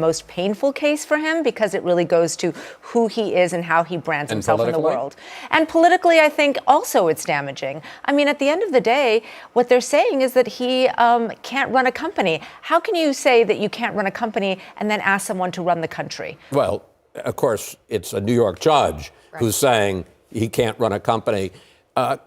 most painful case for him because it really goes to who he is and how he brands himself in the world. And politically, I think also it's damaging. I mean, at the end of the day, what they're saying is that he can't run a company. How can you say that you can't run a company and then ask someone to run the country? Well, of course, it's a New York judge who's saying he can't run a company.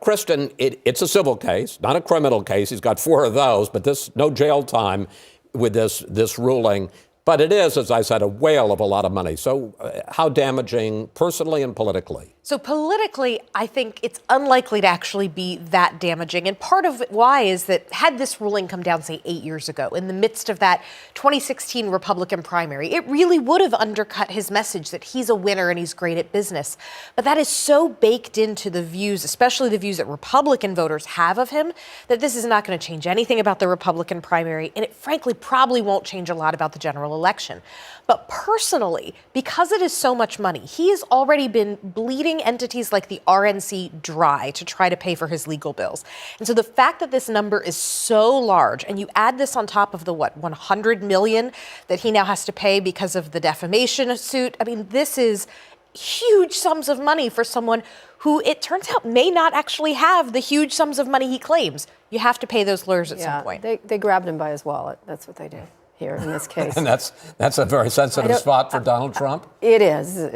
Kristen, it's a civil case, not a criminal case. He's got 4 of those, but no jail time with this ruling. But it is, as I said, a whale of a lot of money. So how damaging personally and politically? So politically, I think it's unlikely to actually be that damaging. And part of why is that had this ruling come down, say, 8 years ago, in the midst of that 2016 Republican primary, it really would have undercut his message that he's a winner and he's great at business. But that is so baked into the views, especially the views that Republican voters have of him, that this is not going to change anything about the Republican primary. And it frankly probably won't change a lot about the general election. But personally, because it is so much money, he has already been bleeding entities like the RNC dry to try to pay for his legal bills. And so the fact that this number is so large, and you add this on top of the, $100 million that he now has to pay because of the defamation suit, I mean, this is huge sums of money for someone who, it turns out, may not actually have the huge sums of money he claims. You have to pay those lawyers at some point. They grabbed him by his wallet. That's what they did here in this case. And that's a very sensitive spot for Donald Trump. It is,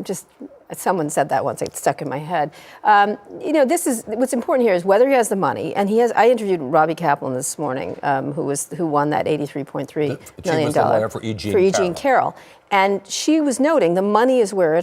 just someone said that once, it stuck in my head. This is what's important here is whether he has the money, and he has. I interviewed Robbie Kaplan this morning, who won that $83.3 million She was the lawyer for E. Jean Carroll, and she was noting the money is where it